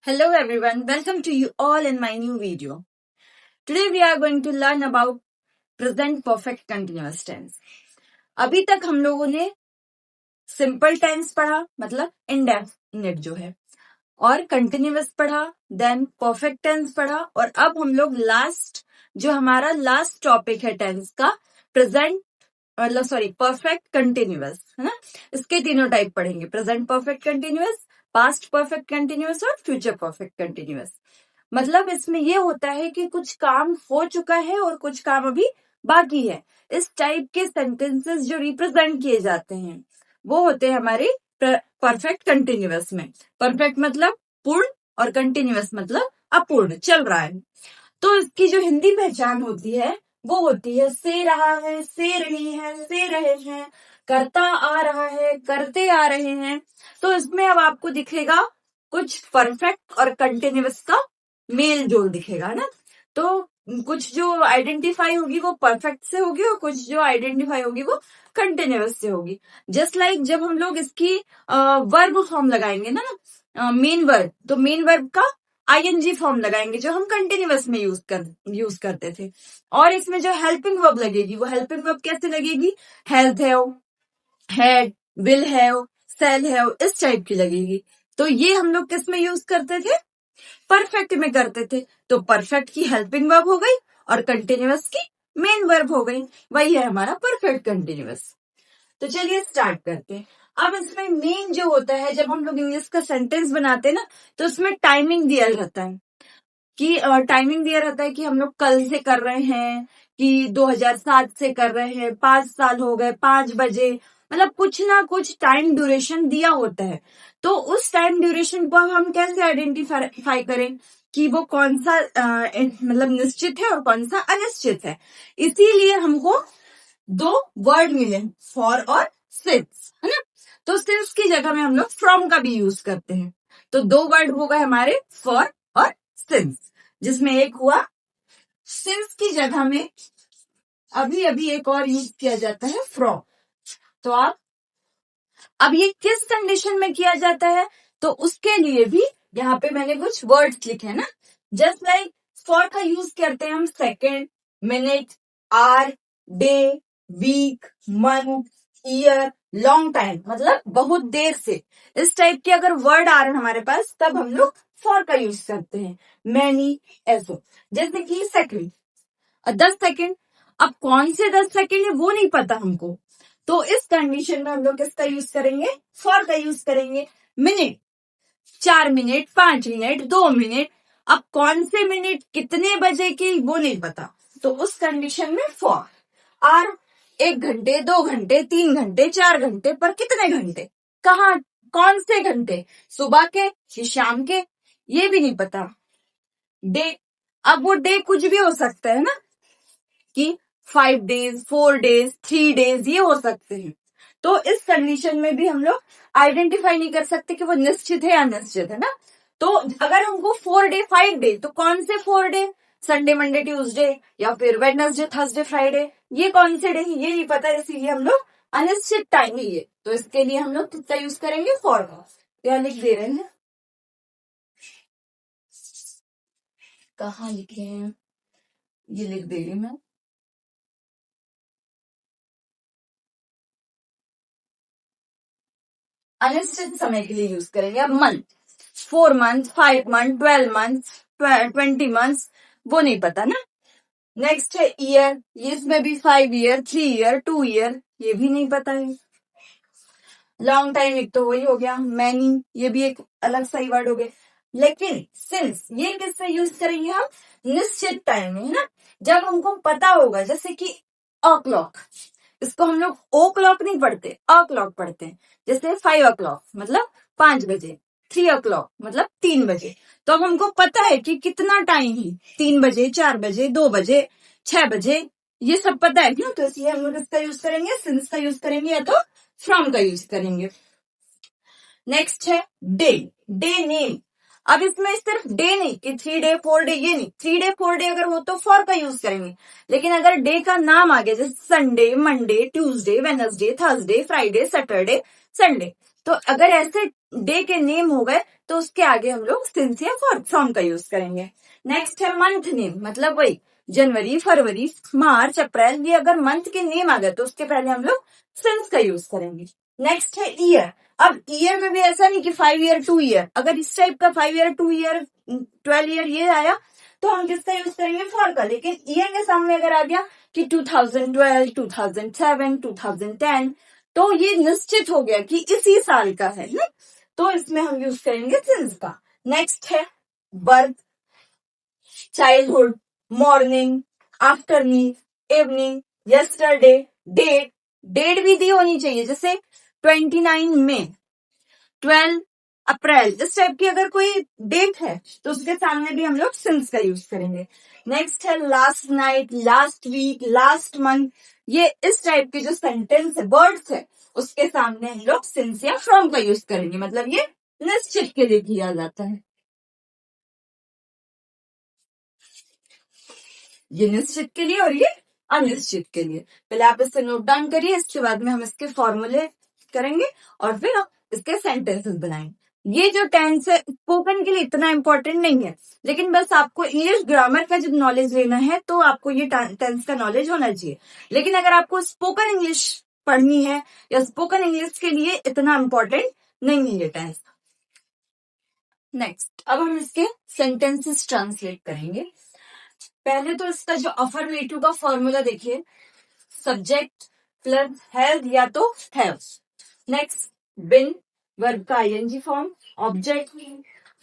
Hello everyone, welcome to you all in my new video. Today we are going to learn about present perfect continuous tense. अभी तक हम लोगों ने simple tense पढ़ा, मतलब indefinite जो है, और कंटिन्यूअस पढ़ा, देन परफेक्ट टेंस पढ़ा, और अब हम लोग जो हमारा लास्ट टॉपिक है टेंस का, परफेक्ट कंटिन्यूअस है ना। इसके तीनों टाइप पढ़ेंगे, present perfect continuous, past perfect continuous और फ्यूचर परफेक्ट कंटिन्यूअस। मतलब इसमें ये होता है कि कुछ काम हो चुका है और कुछ काम अभी बाकी है। इस टाइप के सेंटेंसेस जो रिप्रेजेंट किए जाते हैं वो होते हैं हमारे परफेक्ट कंटिन्यूअस में। परफेक्ट मतलब पूर्ण और कंटिन्यूअस मतलब अपूर्ण, चल रहा है। तो इसकी जो हिंदी पहचान होती है वो होती है से रहा है, से रही है, से रहे हैं, करता आ रहा है, करते आ रहे हैं। तो इसमें अब आपको दिखेगा कुछ परफेक्ट और कंटिन्यूअस का मेल जोल दिखेगा ना। तो कुछ जो आइडेंटिफाई होगी वो परफेक्ट से होगी और कुछ जो आइडेंटिफाई होगी वो कंटिन्यूअस से होगी। जस्ट लाइक जब हम लोग इसकी वर्ब फॉर्म लगाएंगे ना, मेन वर्ब, तो मेन वर्ब का आईएनजी फॉर्म लगाएंगे जो हम कंटिन्यूअस में यूज करते थे। और इसमें जो हेल्पिंग वर्ब लगेगी वो हेल्पिंग वर्ब कैसे लगेगी, हेल्थ had, will have, shall have, इस टाइप की लगेगी। तो ये हम लोग किस में यूज करते थे, परफेक्ट में करते थे। तो परफेक्ट की हेल्पिंग वर्ब हो गई और कंटिन्यूअस की मेन वर्ब हो गई, वही है हमारा परफेक्ट कंटिन्यूअस। तो चलिए स्टार्ट करते हैं। अब इसमें मेन जो होता है, जब हम लोग इंग्लिश का सेंटेंस बनाते हैं ना, तो उसमें टाइमिंग दिया रहता है कि हम लोग कल से कर रहे हैं, कि 2007 से कर रहे हैं, 5 साल हो गए, 5 बजे, मतलब कुछ ना कुछ टाइम ड्यूरेशन दिया होता है। तो उस टाइम ड्यूरेशन को हम कैसे आइडेंटिफाई करें कि वो कौन सा मतलब निश्चित है और कौन सा अनिश्चित है। इसीलिए हमको 2 वर्ड मिले, फॉर और सिंस, है ना। तो सिंस की जगह में हम लोग फ्रॉम का भी यूज करते हैं। तो 2 वर्ड हो गए हमारे, फॉर और सिंस, जिसमें एक हुआ सिंस की जगह में अभी एक और यूज किया जाता है, फ्रॉम। तो अब ये किस कंडीशन में किया जाता है, तो उसके लिए भी यहाँ पे मैंने कुछ वर्ड्स लिखे ना। जस्ट लाइक फॉर का यूज करते हैं हम second, minute, hour, day, week, month, year, long time, मतलब बहुत देर से। इस टाइप के अगर वर्ड आ रहे हैं हमारे पास तब हम लोग फॉर का यूज करते हैं। मैनी, ऐसो, जैसे कि सेकेंड, 10 सेकेंड। अब कौन से 10 सेकेंड है वो नहीं पता हमको, तो इस कंडीशन में हम लोग किसका यूज करेंगे, फॉर का यूज करेंगे। Minute, 4 minute, 5 minute, 2 minute. अब कौन से मिनट कितने बजे की वो नहीं पता, तो उस कंडीशन में फॉर। आर, 1 घंटे, 2 घंटे, 3 घंटे, 4 घंटे, पर कितने घंटे, कहाँ, कौन से घंटे, सुबह के कि शाम के, ये भी नहीं पता। डे, अब वो डे कुछ भी हो सकता है ना, कि 5 डेज, 4 डेज, 3 डेज, ये हो सकते हैं। तो इस कंडीशन में भी हम लोग आइडेंटिफाई नहीं कर सकते कि वो निश्चित है या अनिश्चित है ना। तो अगर हमको 4 डे, 5 डे, तो कौन से 4 डे, संडे, मंडे, ट्यूसडे, या फिर वेडनेसडे, थर्सडे, फ्राइडे, ये कौन से डे, ये नहीं पता, इसीलिए हम लोग अनिश्चित टाइम ही है। तो इसके लिए हम लोग किसका यूज करेंगे, फॉर का। यहाँ लिख दे रहे हैं, कहाँ लिखे हैं, ये लिख दे रही मैं। अनिश्चित समय के लिए यूज करेंगे। अब month, 4 month, 5 month, 12 month, 20 month, वो नहीं पता ना। नेक्स्ट है ईयर, इसमें भी 5 ईयर, 3 ईयर, 2 ईयर, ये भी नहीं पता है। लॉन्ग टाइम एक तो वही हो गया, मैनी, ये भी एक अलग सा ही वर्ड हो गया। लेकिन सिंस, ये किससे यूज करेंगे हम, निश्चित टाइम में, है ना। जब हमको पता होगा, जैसे कि अ क्लॉक, इसको हम लोग ओ क्लॉक नहीं पढ़ते, अ क्लॉक पढ़ते हैं। जैसे 5 o'clock मतलब 5 बजे, 3 o'clock मतलब 3 बजे। तो अब हमको पता है कि कितना टाइम है, 3 बजे, 4 बजे, 2 बजे, 6 बजे, ये सब पता है ना। तो इसलिए हम लोग इसका यूज करेंगे, सिंस का यूज करेंगे, या तो फ्रॉम का यूज करेंगे। नेक्स्ट है डे, डे नेम। अब इसमें सिर्फ डे नहीं कि 3 डे 4 डे, ये नहीं, 3 डे 4 डे अगर हो तो फॉर का यूज करेंगे। लेकिन अगर डे का नाम आ गया, जैसे Sunday, Monday, Tuesday, Wednesday, Thursday, Friday, Saturday, Sunday, तो अगर ऐसे डे के नेम हो गए तो उसके आगे हम लोग सिंस या फ्रॉम का यूज करेंगे। नेक्स्ट है मंथ नेम, मतलब वही जनवरी, फरवरी, मार्च, अप्रैल, ये अगर मंथ के नेम आ गए तो उसके पहले हम लोग सिंस का यूज करेंगे। नेक्स्ट है ईयर। अब ईयर में भी ऐसा नहीं कि 5 ईयर 2 ईयर, अगर इस टाइप का 5 ईयर 2 ईयर 12 ईयर ये आया तो हम किसका यूज करेंगे, फॉर का। लेकिन ईयर के सामने अगर आ गया कि 2012, 2007, 2010, तो ये निश्चित हो गया कि इसी साल का है ना, तो इसमें हम यूज करेंगे सिंस का। नेक्स्ट है birth, childhood, morning, afternoon, evening, yesterday, date. Date भी दी होनी चाहिए, जैसे 29 मई, 12 अप्रैल, इस टाइप की अगर कोई डेट है तो उसके सामने भी हम लोग सिंस का यूज करेंगे। नेक्स्ट है last night, last week, last month, ये इस टाइप के जो सेंटेंस है, वर्ड्स है, उसके सामने हम लोग सिंस या फ्रॉम का यूज करेंगे, मतलब ये निश्चित के लिए किया जाता है। ये निश्चित के लिए और ये अनिश्चित के लिए। पहले आप इससे नोट डाउन करिए, इसके बाद में हम इसके फॉर्मूले करेंगे और फिर हम इसके सेंटेंसेस बनाएंगे। ये जो टेंस है स्पोकन के लिए इतना इंपॉर्टेंट नहीं है, लेकिन बस आपको इंग्लिश ग्रामर का जब नॉलेज लेना है तो आपको ये टेंस का नॉलेज होना चाहिए। लेकिन अगर आपको स्पोकन इंग्लिश पढ़नी है या स्पोकन इंग्लिश के लिए इतना इंपॉर्टेंट नहीं है ये टेंस। नेक्स्ट, अब हम इसके सेंटेंसेस ट्रांसलेट करेंगे। पहले तो इसका जो अफर्मेटिव का फॉर्मूला देखिए, सब्जेक्ट प्लस हैज या तो हैव। नेक्स्ट, बिन वर्ब का ING form, object,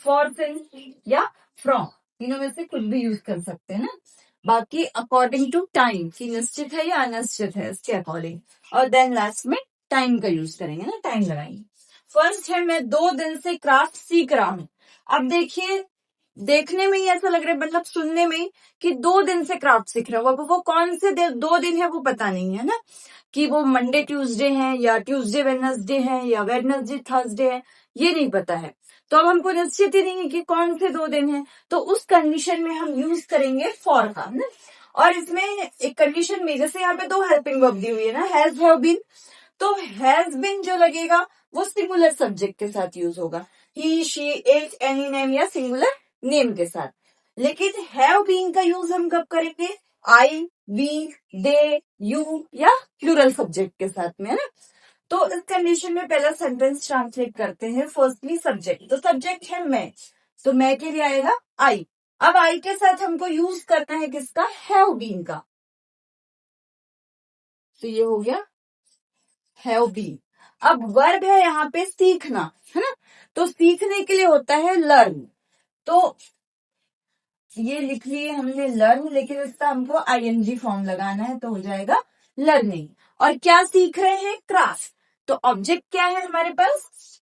for since या फ्रॉम, तीनों में से कुछ भी यूज कर सकते हैं ना। बाकी अकॉर्डिंग टू टाइम, कि निश्चित है या अनिश्चित है इसके अकॉर्डिंग। और देन लास्ट में टाइम का यूज करेंगे ना, टाइम लगाएंगे। फर्स्ट है, मैं 2 दिन से क्राफ्ट सीख रहा हूं। अब देखिए, देखने में ही ऐसा लग रहा है, मतलब सुनने में ही, कि 2 दिन से क्राफ्ट सीख रहा हूँ। वो कौन से 2 दिन है वो पता नहीं है ना, कि वो मंडे ट्यूसडे है या ट्यूसडे वेडनेसडे है या वेडनेसडे थर्सडे है, ये नहीं पता है। तो अब हमको निश्चित ही नहीं है कि कौन से 2 दिन है, तो उस कंडीशन में हम यूज करेंगे फॉर का ना। और इसमें एक कंडीशन में, जैसे यहाँ पे 2 हेल्पिंग वर्ब दी हुई है ना, हैज, हैव, बीन, तो हैज बीन जो लगेगा वो सिंगुलर सब्जेक्ट के साथ यूज होगा, ही, शी, इट, एनी नेम या सिंगुलर नेम के साथ। लेकिन हैव बीन का यूज हम कब करेंगे, आई, वी, दे, यू या प्लूरल सब्जेक्ट के साथ में, है ना। तो इस कंडीशन में पहला सेंटेंस ट्रांसलेट करते हैं। फर्स्टली सब्जेक्ट, तो सब्जेक्ट है मैं, तो मैं के लिए आएगा आई। अब आई के साथ हमको यूज करना है किसका, हैव बीन का, तो ये हो गया हैव बीन। अब वर्ब है यहाँ पे सीखना, है ना, तो सीखने के लिए होता है लर्न, तो ये लिख लिए हमने लर्न, लेकिन इसका हमको आईएनजी फॉर्म लगाना है, तो हो जाएगा लर्निंग। और क्या सीख रहे हैं, क्राफ्ट, तो ऑब्जेक्ट क्या है हमारे पास,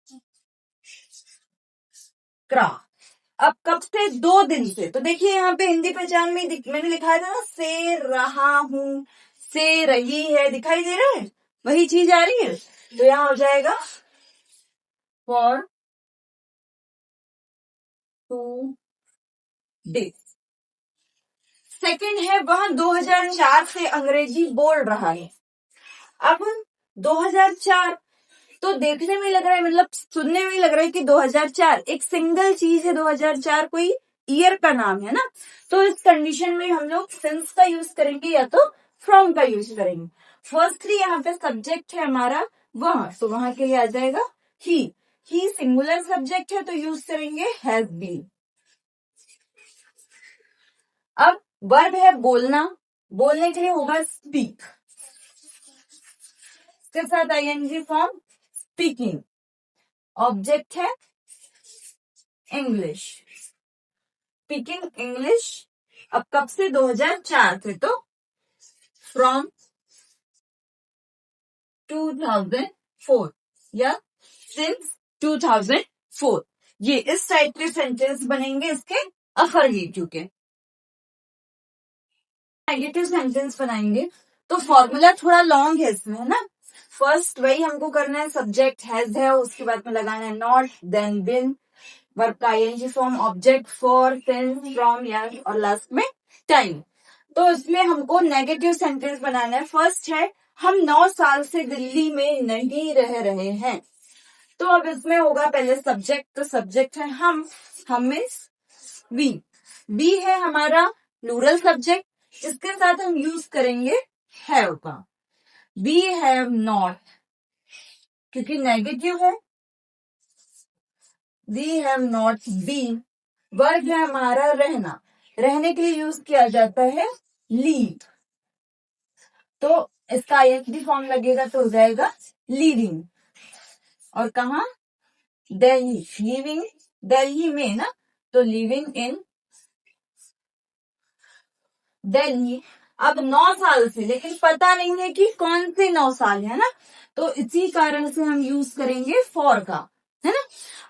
क्राफ्ट। अब कब से, 2 दिन से, तो देखिए यहाँ पे हिंदी पहचान में मैंने लिखा था ना, से रहा हूं, से रही है, दिखाई दे रहा है, वही चीज आ रही है, तो यहाँ हो जाएगा फॉर 2 डेज। सेकंड है, वह 2004 से अंग्रेजी बोल रहा है। अब 2004 तो देखने में लग रहा है, मतलब सुनने में लग रहा है कि 2004 एक सिंगल चीज है, 2004 कोई ईयर का नाम है ना, तो इस कंडीशन में हम लोग सिंस का यूज करेंगे या तो फ्रॉम का यूज करेंगे। फर्स्टली यहाँ पे सब्जेक्ट है हमारा वह, तो वहां के लिए आ जाएगा ही सिंगुलर सब्जेक्ट है तो यूज करेंगे हैज बीन। अब वर्ब है बोलना, बोलने के लिए होगा स्पीक, इसके साथ आईएनजी फॉर्म स्पीकिंग। ऑब्जेक्ट है इंग्लिश, स्पीकिंग इंग्लिश। अब कब से, 2004 से, तो फ्रॉम 2004 या सिंस 2004, ये इस टाइप के सेंटेंस बनेंगे इसके अफर्मेटिव के। नेगेटिव सेंटेंस बनाएंगे तो फॉर्मूला थोड़ा लॉन्ग है इसमें, है ना। फर्स्ट वही हमको करना है, सब्जेक्ट हैज है, उसके बाद में लगाना है नॉट, देन बिन, वर्ब का ING form, object, for, since, from या, और लास्ट में टाइम। तो इसमें हमको नेगेटिव सेंटेंस बनाना है। फर्स्ट है, हम 9 साल से दिल्ली में नहीं रह रहे हैं। तो अब इसमें होगा पहले सब्जेक्ट, तो सब्जेक्ट है हम मीन्स वी। बी है हमारा प्लूरल सब्जेक्ट, जिसके साथ हम यूज करेंगे हैव का। वी हैव नॉट, क्योंकि नेगेटिव है, we have not been. Verb है हमारा रहना, रहने के लिए यूज किया जाता है लीव, तो इसका आईएनजी फॉर्म लगेगा तो हो जाएगा लीविंग। और कहा दिल्ली, लिविंग दिल्ली में ना, तो लिविंग इन दिल्ली। अब 9 साल से, लेकिन पता नहीं है कि कौन से 9 साल है ना, तो इसी कारण से हम यूज करेंगे फॉर का, है ना।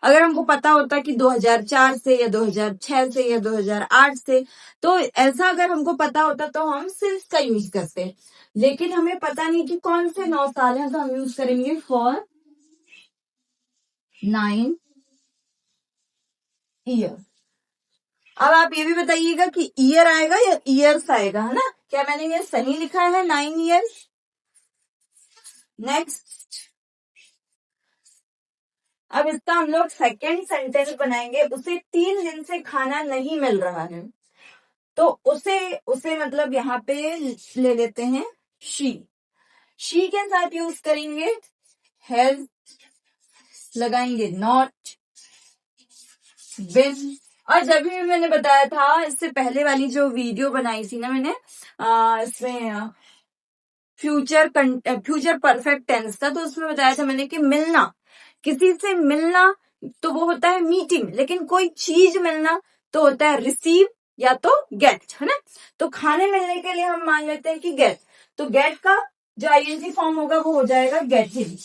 अगर हमको पता होता कि 2004 से या 2006 से या 2008 से, तो ऐसा अगर हमको पता होता तो हम सिंस का यूज करते, लेकिन हमें पता नहीं कि कौन से 9 साल है, तो हम यूज करेंगे फॉर 9 ईयर। अब आप ये भी बताइएगा कि ईयर आएगा या ईयर्स आएगा, है ना। क्या मैंने ये सही लिखा है 9 ईयर। नेक्स्ट, अब इसका हम लोग सेकेंड सेंटेंस बनाएंगे। उसे 3 दिन से खाना नहीं मिल रहा है, तो उसे मतलब यहाँ पे ले लेते हैं शी के साथ यूज करेंगे हैज, लगाएंगे नॉट, बिन। और जब भी मैंने बताया था, इससे पहले वाली जो वीडियो बनाई थी ना मैंने, इसमें फ्यूचर परफेक्ट टेंस था, तो उसमें बताया था मैंने कि मिलना, किसी से मिलना तो वो होता है मीटिंग, लेकिन कोई चीज मिलना तो होता है रिसीव या तो गेट, है ना। तो खाने मिलने के लिए हम मान लेते हैं कि गेट, तो गेट का जो आईएनजी फॉर्म होगा वो हो जाएगा गेटिंग।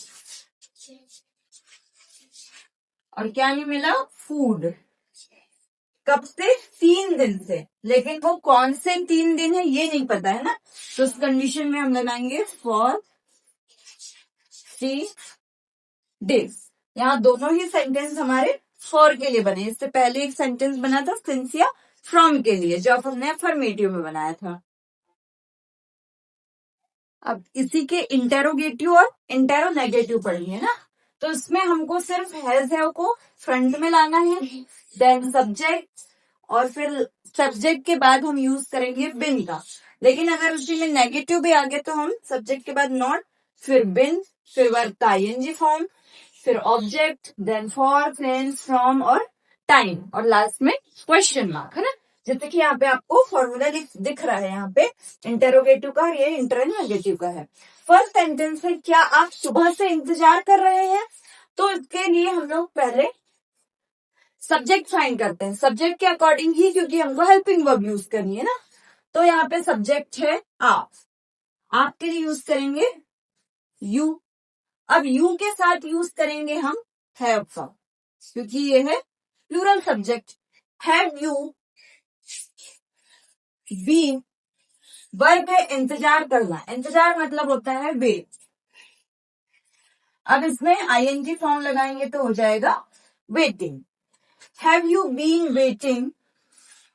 और क्या नहीं मिला, फूड। कब से, 3 दिन से, लेकिन वो कौन से 3 दिन है ये नहीं पता है ना, तो उस कंडीशन में हम लगाएंगे फॉर 3 डेज। यहाँ दोनों ही सेंटेंस हमारे फॉर के लिए बने। इससे पहले एक सेंटेंस बना था सिंस या फ्रॉम के लिए, जो हमने अफर्मेटिव में बनाया था। अब इसी के इंटेरोगेटिव और इंटेरोनेगेटिव पढ़िए ना, तो इसमें हमको सिर्फ हैज है को फ्रंट में लाना है, देन सब्जेक्ट, और फिर सब्जेक्ट के बाद हम यूज करेंगे बिन का। लेकिन अगर उसी में नेगेटिव भी आ गया तो हम सब्जेक्ट के बाद नॉट, फिर बिन, फिर वर्ब का आईएनजी फॉर्म, फिर object, then for, friends, from और टाइम, और लास्ट में क्वेश्चन मार्क, है ना। जैसे कि यहाँ पे आपको फॉर्मूला दिख रहा है यहाँ पे इंटेरोगेटिव का, और ये इंटरोगेटिव का है। फर्स्ट सेंटेंस है, क्या आप सुबह से इंतजार कर रहे हैं, तो इसके लिए हम लोग पहले सब्जेक्ट फाइंड करते हैं, सब्जेक्ट के अकॉर्डिंग ही, क्योंकि हमको हेल्पिंग वर्ब यूज करनी है ना। तो यहाँ पे सब्जेक्ट है आप, आपके लिए यूज करेंगे यू। अब यू के साथ यूज करेंगे हम हैव का, क्योंकि ये है plural subject. Have you been, verb है इंतजार करना, इंतजार मतलब होता है वेट। अब इसमें आईएनजी फॉर्म लगाएंगे तो हो जाएगा waiting. Have you been waiting,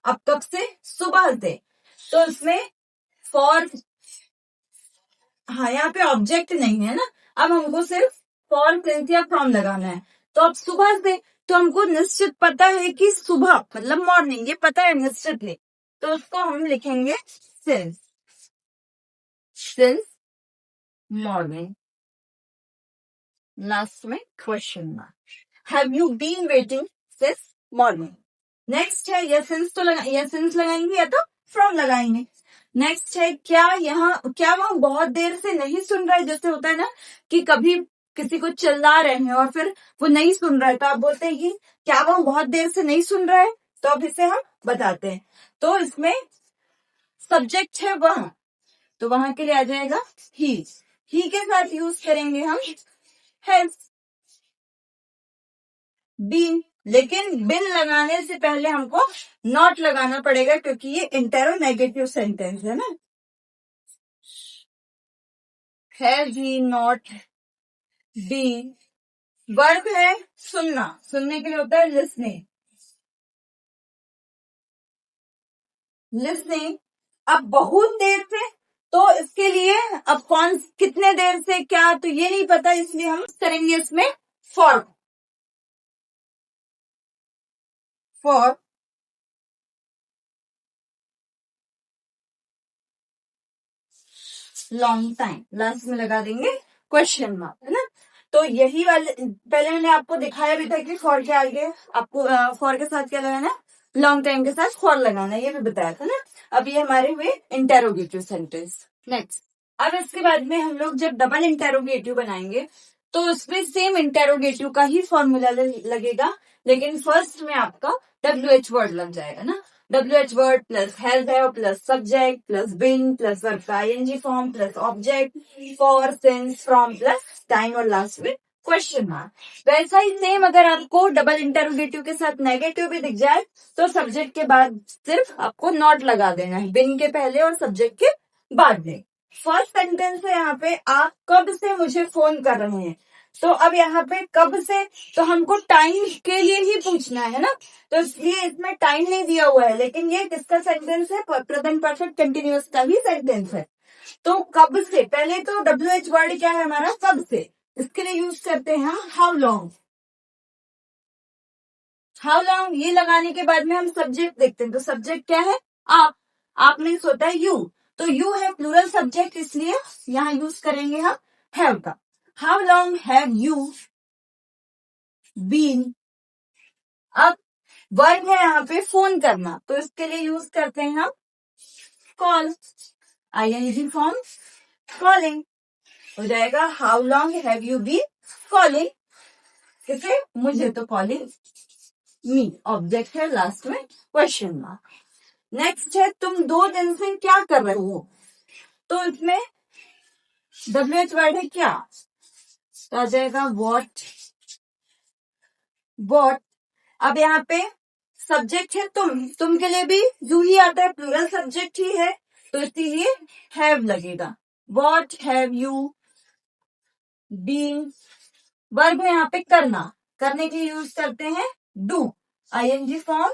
अब कब से, सुबह से, तो इसमें फॉर, हाँ यहाँ पे ऑब्जेक्ट नहीं है ना, अब हमको सिर्फ फॉर, सिंस या फ्रॉम लगाना है। तो अब सुबह से, तो हमको निश्चित पता है कि सुबह मतलब मॉर्निंग, ये पता है निश्चितली, तो उसको हम लिखेंगे सिंस मॉर्निंग, लास्ट में question mark. Have you been waiting since morning. Next है, या सिंस तो या सिंस लगाएंगे या तो फ्रॉम लगाएंगे। नेक्स्ट है, क्या वह बहुत देर से नहीं सुन रहा है, जैसे होता है ना कि कभी किसी को चिल्ला रहे हैं और फिर वो नहीं सुन रहा है, तो आप बोलते हैं कि क्या वह बहुत देर से नहीं सुन रहा है, तो अब इसे हम बताते हैं। तो इसमें सब्जेक्ट है वह, तो वहां के लिए आ जाएगा ही के साथ यूज करेंगे हम हैज बीन, लेकिन बिन लगाने से पहले हमको नॉट लगाना पड़ेगा, क्योंकि ये इंटेरोनेगेटिव सेंटेंस है ना। Has he not been, verb है सुनना, सुनने के लिए होता है लिसनिंग, अब बहुत देर से, तो इसके लिए अब कितने देर से क्या, तो ये नहीं पता, इसलिए हम करेंगे इसमें for. For long time, last में लगा देंगे क्वेश्चन मार्क, है ना। तो यही वाले पहले मैंने आपको दिखाया भी था कि फॉर के आगे आपको फॉर के साथ क्या लगाना है, लॉन्ग टाइम के साथ फॉर लगाना है, ये भी बताया था ना। अब ये हमारे हुए इंटेरोगेटिव सेंटेंस। नेक्स्ट, अब इसके बाद में हम लोग जब डबल इंटेरोगेटिव बनाएंगे तो उसमें सेम इंटेरोगेटिव का ही फॉर्मूला लगेगा, लेकिन फर्स्ट में आपका WH वर्ड लग जाएगा ना। WH word plus has have plus subject plus been plus verb का ING form plus object for since from plus time और लास्ट में क्वेश्चन मार्क। वैसा ही सेम अगर आपको डबल इंटरोगेटिव के साथ नेगेटिव भी दिख जाए तो सब्जेक्ट के बाद सिर्फ आपको नॉट लगा देना है, बिन के पहले और सब्जेक्ट के बाद में। फर्स्ट सेंटेंस है यहाँ पे, आप कब से मुझे फोन कर रहे हैं। तो अब यहाँ पे कब से, तो हमको टाइम के लिए ही पूछना है ना, तो इसलिए इसमें टाइम नहीं दिया हुआ है, लेकिन ये किसका सेंटेंस है, प्रेजेंट परफेक्ट कंटिन्यूअस का ही सेंटेंस है। तो कब से, पहले तो WH वर्ड क्या है हमारा, कब से, इसके लिए यूज करते हैं हाउ लॉन्ग। हाउ लॉन्ग ये लगाने के बाद में हम सब्जेक्ट देखते हैं, तो सब्जेक्ट क्या है, आप मीन्स होता है यू, तो यू है प्लूरल सब्जेक्ट, इसलिए यहां यूज करेंगे हम हैव का। How long have you been. अब वर्ब है यहाँ पे फोन करना, तो इसके लिए यूज करते हैं हम कॉल, ING फॉर्म कॉलिंग हो जाएगा। How long have you been calling, किसे, मुझे, तो कॉलिंग मी, ऑब्जेक्ट है लास्ट में क्वेश्चन मार्क। नेक्स्ट है, तुम 2 दिन से क्या कर रहे हो, तो इसमें WH वर्ड है क्या, तो आ जाएगा वॉट। अब यहाँ पे सब्जेक्ट है तुम के लिए भी यू ही आता है, प्लूरल सब्जेक्ट ही है, तो इसीलिए हैव लगेगा। What have you been. Verb है यहाँ पे करना, करने के लिए यूज करते हैं do, ING form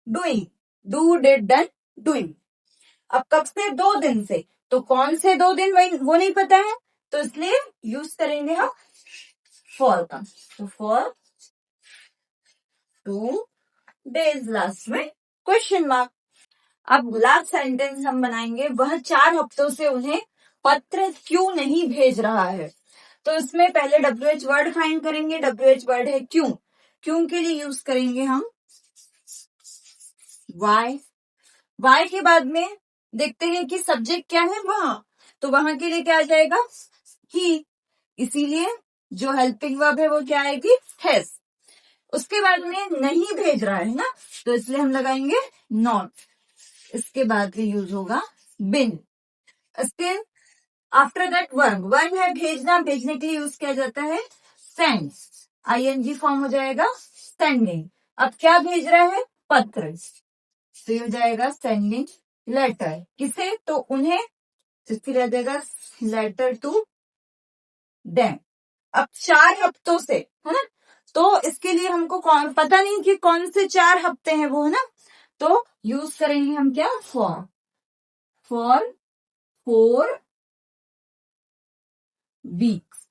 doing, do did done doing. अब कब से, 2 दिन से, तो कौन से 2 दिन वो नहीं पता है, तो इसलिए यूज करेंगे हम फॉर का, तो फॉर 2 डेज लास्ट में क्वेश्चन मार्क। अब लास्ट सेंटेंस हम बनाएंगे, वह 4 हफ्तों से उन्हें पत्र क्यों नहीं भेज रहा है, तो इसमें पहले WH वर्ड फाइंड करेंगे। WH वर्ड है क्यों, क्यों के लिए यूज करेंगे हम वाई के बाद में देखते हैं कि सब्जेक्ट क्या है वहां, तो वहां के लिए क्या आ जाएगा ही, इसीलिए जो हेल्पिंग वर्ब है वो क्या आएगी हैज। उसके बाद में नहीं भेज रहा है ना, तो इसलिए हम लगाएंगे नॉट, इसके बाद में यूज होगा बिन। इसके आफ्टर दैट वर्ब है भेजना, भेजने के लिए यूज किया जाता है सेंड, ING फॉर्म हो जाएगा सेंडिंग। अब क्या भेज रहा है, पत्र, तो हो जाएगा सेंडिंग लेटर, किसे, तो उन्हें, इसकी रह जाएगा लेटर टू देम। अब 4 हफ्तों से, है ना, तो इसके लिए हमको पता नहीं कि कौन से 4 हफ्ते हैं वो, है ना, तो यूज करेंगे हम क्या, फॉर 4 वीक्स,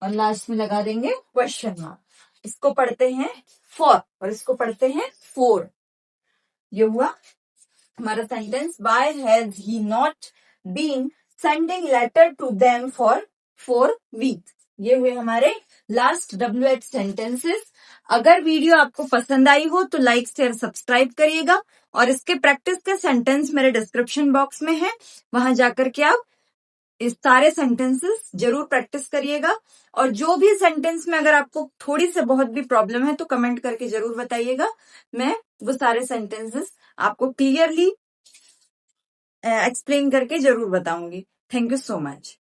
और लास्ट में लगा देंगे क्वेश्चन मार्क। इसको पढ़ते हैं फॉर और इसको पढ़ते हैं फोर। ये हुआ हमारा sentence, why has he not been sending letter to them for 4 weeks. ये हुए हमारे लास्ट WH सेंटेंसेस। अगर वीडियो आपको पसंद आई हो तो लाइक शेयर सब्सक्राइब करिएगा, और इसके प्रैक्टिस के सेंटेंस मेरे डिस्क्रिप्शन बॉक्स में है, वहां जाकर के आप इस सारे सेंटेंसेस जरूर प्रैक्टिस करिएगा। और जो भी सेंटेंस में अगर आपको थोड़ी से बहुत भी प्रॉब्लम है तो कमेंट करके जरूर बताइएगा, मैं वो सारे सेंटेंसेस आपको क्लियरली एक्सप्लेन करके जरूर बताऊंगी। Thank you so much.